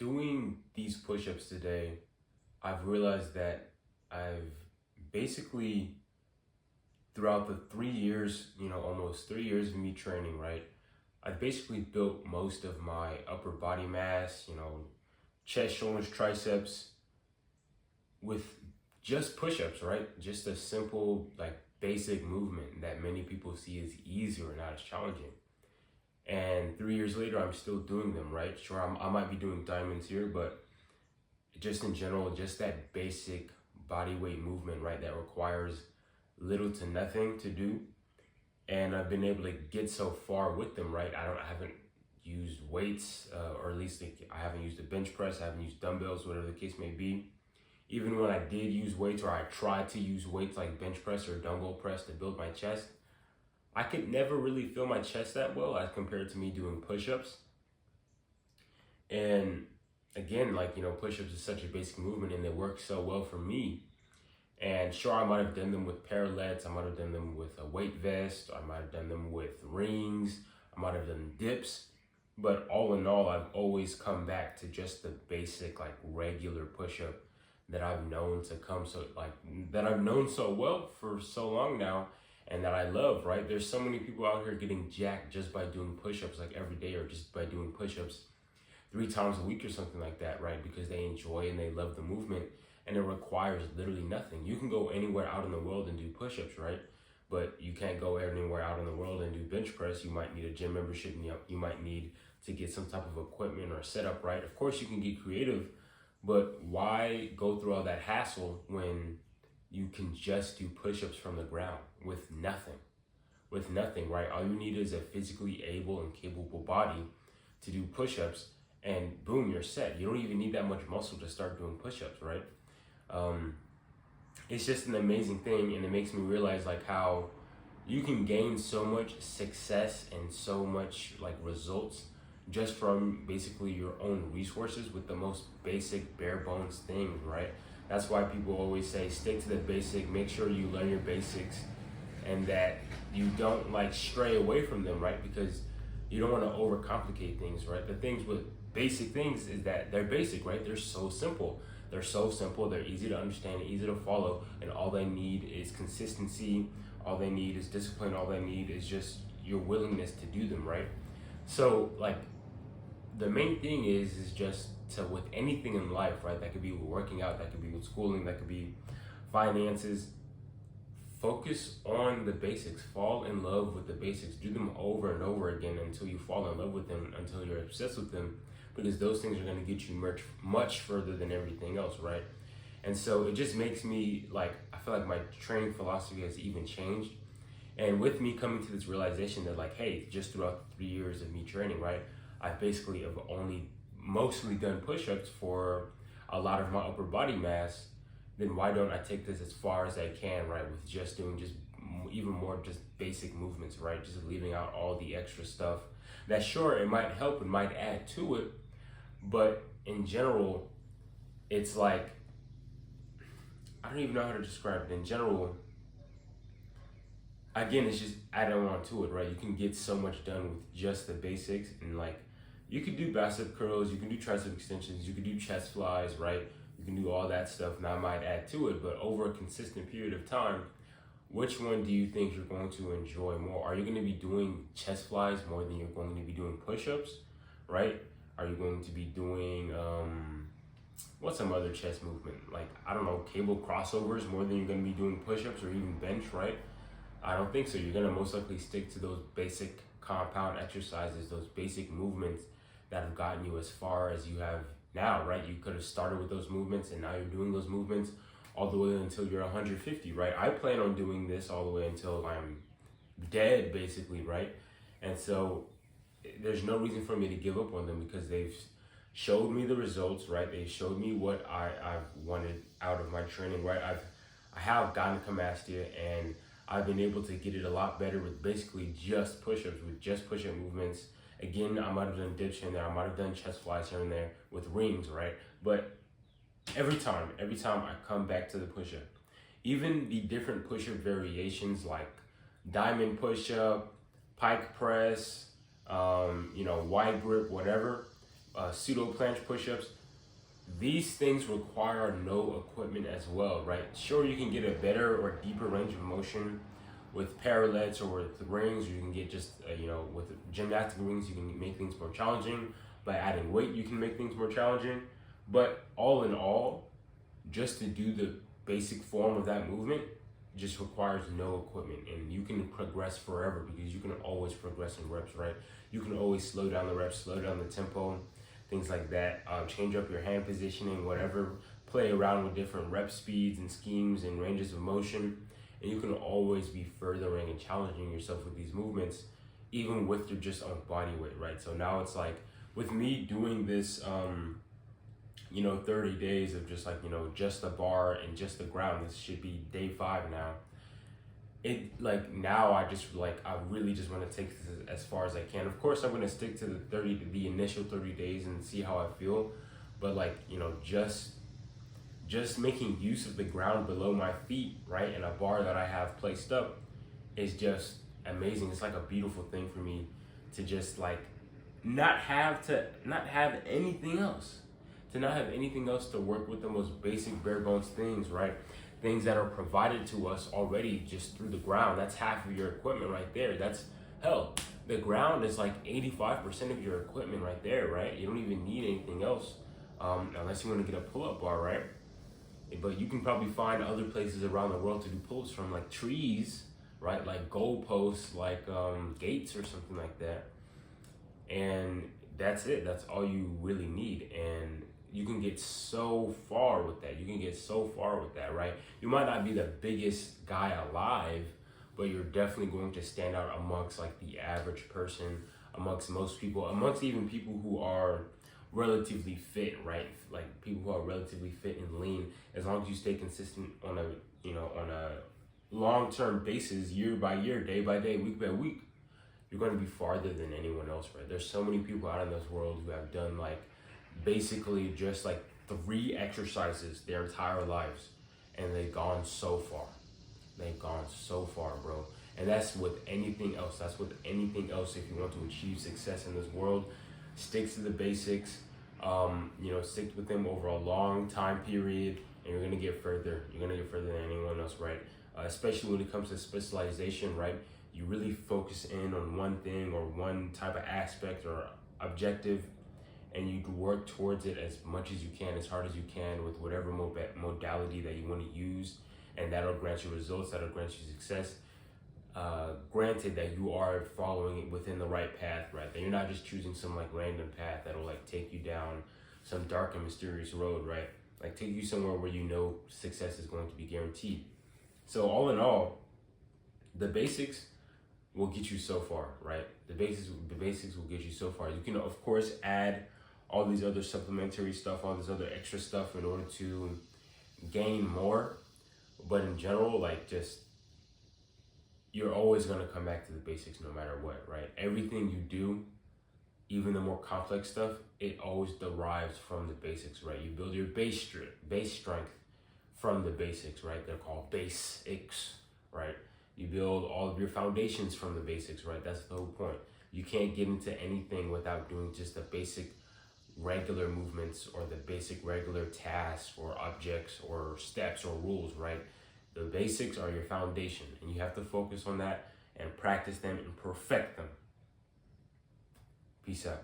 doing these push-ups today, I've realized that I've basically, throughout the 3 years, almost 3 years of me training, right? I've basically built most of my upper body mass, chest, shoulders, triceps with just push-ups, right? Just a simple, like, basic movement that many people see as easy or not as challenging. And 3 years later, I'm still doing them, right? Sure, I might be doing diamonds here, but just in general, just that basic body weight movement, right? That requires little to nothing to do. And I've been able to get so far with them, right? I haven't used weights, or at least I haven't used a bench press, I haven't used dumbbells, whatever the case may be. Even when I did use weights, or I tried to use weights like bench press or dumbbell press to build my chest, I could never really feel my chest that well as compared to me doing push-ups. And again, push-ups is such a basic movement and they work so well for me. And sure, I might have done them with parallettes, I might have done them with a weight vest, I might have done them with rings, I might have done dips. But all in all, I've always come back to just the basic, like, regular push-up that I've known that I've known so well for so long now, and that I love, right? There's so many people out here getting jacked just by doing push-ups like every day, or just by doing push-ups 3 times a week or something like that, right? Because they enjoy and they love the movement, and it requires literally nothing. You can go anywhere out in the world and do push-ups, right? But you can't go anywhere out in the world and do bench press. You might need a gym membership, and you might need to get some type of equipment or setup, right? Of course, you can get creative, but why go through all that hassle when you can just do push-ups from the ground with nothing? With nothing, right? All you need is a physically able and capable body to do push-ups, and boom, you're set. You don't even need that much muscle to start doing push-ups, right? It's just an amazing thing, and it makes me realize, like, how you can gain so much success and so much, like, results just from basically your own resources with the most basic, bare bones things, right? That's why people always say stick to the basic, make sure you learn your basics, and that you don't, like, stray away from them, right? Because you don't want to overcomplicate things, right? The things with basic things is that they're basic, right? They're so simple. They're so simple, they're easy to understand, easy to follow, and all they need is consistency, all they need is discipline, all they need is just your willingness to do them, right? So, like, the main thing is just to, with anything in life, right? That could be with working out, that could be with schooling, that could be finances. Focus on the basics. Fall in love with the basics. Do them over and over again until you fall in love with them, until you're obsessed with them, because those things are going to get you much further than everything else, right? And so it just makes me, like, I feel like my training philosophy has even changed. And with me coming to this realization that, like, hey, just throughout the 3 years of me training, right, I basically have only mostly done push-ups for a lot of my upper body mass, then why don't I take this as far as I can, right, with just doing just even more just basic movements, right, just leaving out all the extra stuff that, sure, it might help and might add to it, but in general, it's like, I don't even know how to describe it. In general, again, it's just adding on to it, right? You can get so much done with just the basics, and, like, you can do bicep curls, you can do tricep extensions, you can do chest flies, right? You can do all that stuff, and I might add to it, but over a consistent period of time, which one do you think you're going to enjoy more? Are you going to be doing chest flies more than you're going to be doing push-ups, right? Are you going to be doing, what's some other chest movement? Like, I don't know, cable crossovers more than you're going to be doing push-ups or even bench, right? I don't think so. You're going to most likely stick to those basic compound exercises, those basic movements that have gotten you as far as you have now, right? You could have started with those movements, and now you're doing those movements all the way until you're 150, right? I plan on doing this all the way until I'm dead, basically, right? And so there's no reason for me to give up on them, because they've showed me the results, right? They showed me what I've wanted out of my training, right? I have gotten capacity, and I've been able to get it a lot better with basically just push-ups, with just push-up movements. Again, I might have done dips here and there, I might have done chest flies here and there with rings, right? But every time I come back to the push-up, even the different push-up variations like diamond push-up, pike press, wide grip, whatever, pseudo planche push-ups. These things require no equipment as well, right? Sure, you can get a better or deeper range of motion with parallettes or with rings, or you can get just, with gymnastic rings, you can make things more challenging. By adding weight, you can make things more challenging. But all in all, just to do the basic form of that movement just requires no equipment, and you can progress forever because you can always progress in reps, right? You can always slow down the reps, slow down the tempo, things like that. Change up your hand positioning, whatever. Play around with different rep speeds and schemes and ranges of motion, and you can always be furthering and challenging yourself with these movements, even with your just own body weight, right? So now it's like with me doing this, 30 days of just just the bar and just the ground. This should be day 5 now. Now I really just want to take this as far as I can. Of course, I'm going to stick to the initial 30 days and see how I feel. But just making use of the ground below my feet, right, and a bar that I have placed up is just amazing. It's like a beautiful thing for me to just not have anything else. To not have anything else to work with, the most basic bare bones things, right? Things that are provided to us already just through the ground. That's half of your equipment right there. The ground is 85% of your equipment right there, right? You don't even need anything else, unless you want to get a pull-up bar, right? But you can probably find other places around the world to do pull-ups from, like trees, right? Like goalposts, gates or something like that. And that's it. That's all you really need. And you can get so far with that. Right? You might not be the biggest guy alive, but you're definitely going to stand out amongst the average person, amongst most people, amongst even people who are relatively fit, right? Like people who are relatively fit and lean. As long as you stay consistent on a long-term basis, year by year, day by day, week by week, you're going to be farther than anyone else, right? There's so many people out in this world who have done basically just 3 exercises their entire lives, and they've gone so far. Bro. And that's with anything else. If you want to achieve success in this world, stick to the basics. Stick with them over a long time period, and you're gonna get further. You're gonna get further than anyone else, right? Especially when it comes to specialization, right? You really focus in on one thing or one type of aspect or objective, and you work towards it as much as you can, as hard as you can, with whatever modality that you want to use, and that'll grant you results, that'll grant you success. Granted that you are following it within the right path, right? That you're not just choosing some random path that'll take you down some dark and mysterious road, right? Take you somewhere where success is going to be guaranteed. So all in all, the basics will get you so far, right? The basics will get you so far. You can of course add all these other supplementary stuff, all this other extra stuff in order to gain more. But in general, you're always going to come back to the basics no matter what, right? Everything you do, even the more complex stuff, it always derives from the basics, right? You build your base strength from the basics, right? They're called basics, right? You build all of your foundations from the basics, right? That's the whole point. You can't get into anything without doing just the basic regular movements or the basic regular tasks or objects or steps or rules, right? The basics are your foundation, and you have to focus on that and practice them and perfect them. Peace out.